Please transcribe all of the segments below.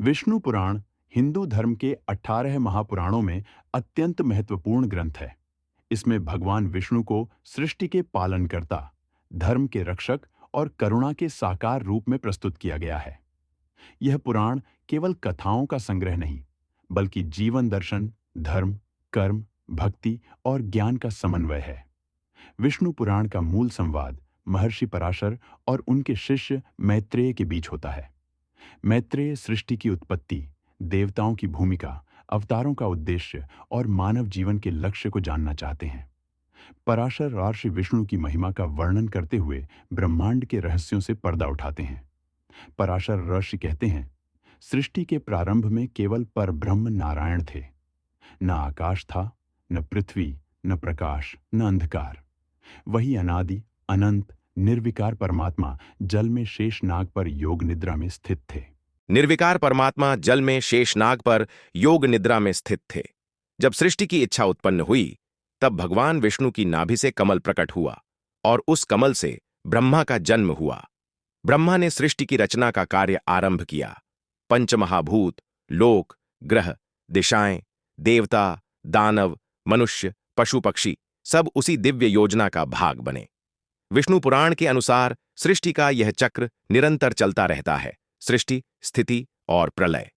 विष्णु पुराण हिंदू धर्म के 18 महापुराणों में अत्यंत महत्वपूर्ण ग्रंथ है। इसमें भगवान विष्णु को सृष्टि के पालनकर्ता, धर्म के रक्षक और करुणा के साकार रूप में प्रस्तुत किया गया है। यह पुराण केवल कथाओं का संग्रह नहीं, बल्कि जीवन दर्शन, धर्म, कर्म, भक्ति और ज्ञान का समन्वय है। विष्णु पुराण का मूल संवाद महर्षि पराशर और उनके शिष्य मैत्रेय के बीच होता है। मैत्रेय सृष्टि की उत्पत्ति, देवताओं की भूमिका, अवतारों का उद्देश्य और मानव जीवन के लक्ष्य को जानना चाहते हैं। पराशर ऋषि विष्णु की महिमा का वर्णन करते हुए ब्रह्मांड के रहस्यों से पर्दा उठाते हैं। पराशर ऋषि कहते हैं, सृष्टि के प्रारंभ में केवल परब्रह्म नारायण थे। न आकाश था, न पृथ्वी, न प्रकाश, न अंधकार। वही अनादि, अनंत, निर्विकार परमात्मा जल में शेषनाग पर योग निद्रा में स्थित थे। निर्विकार परमात्मा जल में शेषनाग पर योग निद्रा में स्थित थे। जब सृष्टि की इच्छा उत्पन्न हुई, तब भगवान विष्णु की नाभि से कमल प्रकट हुआ और उस कमल से ब्रह्मा का जन्म हुआ। ब्रह्मा ने सृष्टि की रचना का कार्य आरंभ किया। पंचमहाभूत, लोक, ग्रह, दिशाएं, देवता, दानव, मनुष्य, पशु पक्षी सब उसी दिव्य योजना का भाग बने। विष्णु पुराण के अनुसार सृष्टि का यह चक्र निरंतर चलता रहता है: सृष्टि, स्थिति और प्रलय।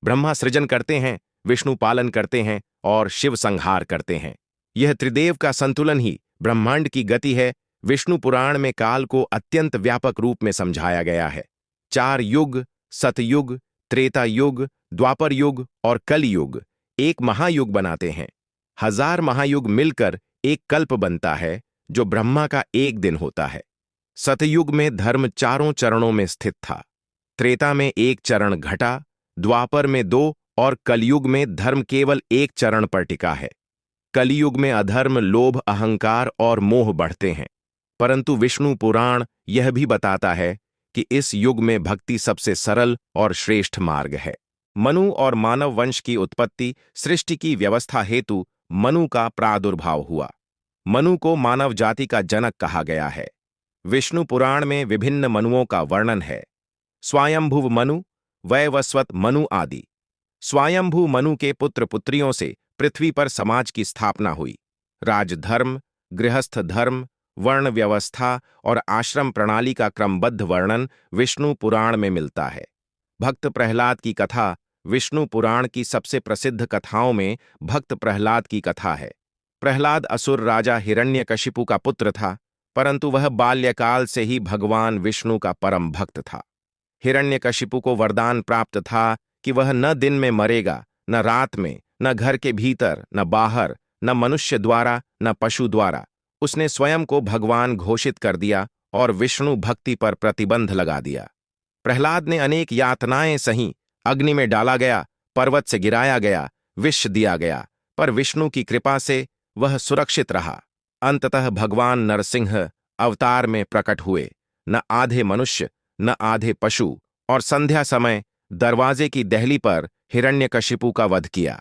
ब्रह्मा सृजन करते हैं, विष्णु पालन करते हैं और शिव संहार करते हैं। यह त्रिदेव का संतुलन ही ब्रह्मांड की गति है। विष्णु पुराण में काल को अत्यंत व्यापक रूप में समझाया गया है। 4 युग, सतयुग, त्रेता युग, द्वापर युग और कलयुग एक महायुग बनाते हैं। 1000 महायुग मिलकर एक कल्प बनता है, जो ब्रह्मा का एक दिन होता है। सतयुग में धर्म 4 चरणों में स्थित था। त्रेता में 1 चरण घटा, द्वापर में 2 और कलयुग में धर्म केवल 1 चरण पर टिका है। कलयुग में अधर्म, लोभ, अहंकार और मोह बढ़ते हैं। परंतु विष्णु पुराण यह भी बताता है कि इस युग में भक्ति सबसे सरल और श्रेष्ठ मार्ग है। मनु और मानव वंश की उत्पत्ति, सृष्टि की व्यवस्था हेतु मनु का प्रादुर्भाव हुआ। मनु को मानव जाति का जनक कहा गया है। विष्णु पुराण में विभिन्न मनुओं का वर्णन है। स्वायंभुव मनु, वैवस्वत मनु आदि। स्वायंभू मनु के पुत्र पुत्रियों से पृथ्वी पर समाज की स्थापना हुई। राजधर्म, गृहस्थ धर्म, वर्ण व्यवस्था और आश्रम प्रणाली का क्रमबद्ध वर्णन विष्णु पुराण में मिलता है। भक्त प्रहलाद की कथा विष्णु पुराण की सबसे प्रसिद्ध कथाओं में भक्त प्रहलाद की कथा है। प्रहलाद असुर राजा हिरण्यकशिपु का पुत्र था, परंतु वह बाल्यकाल से ही भगवान विष्णु का परम भक्त था। हिरण्यकशिपु को वरदान प्राप्त था कि वह न दिन में मरेगा, न रात में, न घर के भीतर, न बाहर, न मनुष्य द्वारा, न पशु द्वारा। उसने स्वयं को भगवान घोषित कर दिया और विष्णु भक्ति पर प्रतिबंध लगा दिया। प्रहलाद ने अनेक यातनाएं सही। अग्नि में डाला गया, पर्वत से गिराया गया, विष दिया गया, पर विष्णु की कृपा से वह सुरक्षित रहा। अंततः भगवान नरसिंह अवतार में प्रकट हुए। न आधे मनुष्य, न आधे पशु, और संध्या समय दरवाजे की देहली पर हिरण्यकशिपु का वध किया।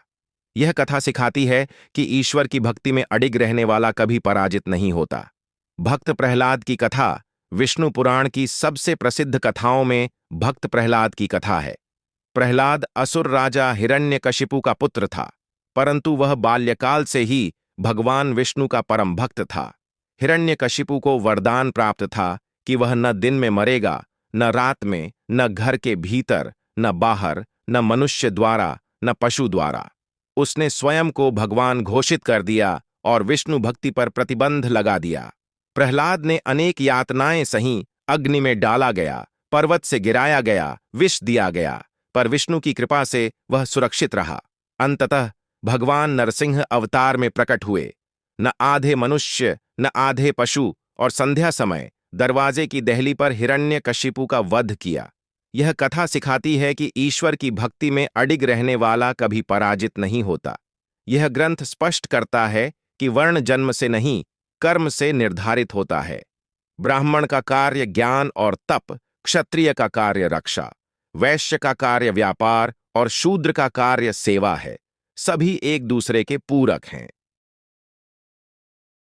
यह कथा सिखाती है कि ईश्वर की भक्ति में अडिग रहने वाला कभी पराजित नहीं होता। भक्त प्रहलाद की कथा विष्णु पुराण की सबसे प्रसिद्ध कथाओं में भक्त प्रहलाद की कथा है। प्रहलाद असुर राजा हिरण्यकशिपु का पुत्र था, परंतु वह बाल्यकाल से ही भगवान विष्णु का परम भक्त था। हिरण्यकशिपु को वरदान प्राप्त था कि वह न दिन में मरेगा, न रात में, न घर के भीतर, न बाहर, न मनुष्य द्वारा, न पशु द्वारा। उसने स्वयं को भगवान घोषित कर दिया और विष्णु भक्ति पर प्रतिबंध लगा दिया। प्रहलाद ने अनेक यातनाएं सही। अग्नि में डाला गया, पर्वत से गिराया गया, विष दिया गया, पर विष्णु की कृपा से वह सुरक्षित रहा। अंततः भगवान नरसिंह अवतार में प्रकट हुए। न आधे मनुष्य, न आधे पशु, और संध्या समय दरवाजे की देहली पर हिरण्यकशिपु का वध किया। यह कथा सिखाती है कि ईश्वर की भक्ति में अडिग रहने वाला कभी पराजित नहीं होता। यह ग्रंथ स्पष्ट करता है कि वर्ण जन्म से नहीं, कर्म से निर्धारित होता है। ब्राह्मण का कार्य ज्ञान और तप, क्षत्रिय का कार्य रक्षा, वैश्य का कार्य व्यापार और शूद्र का कार्य सेवा है। सभी एक दूसरे के पूरक हैं।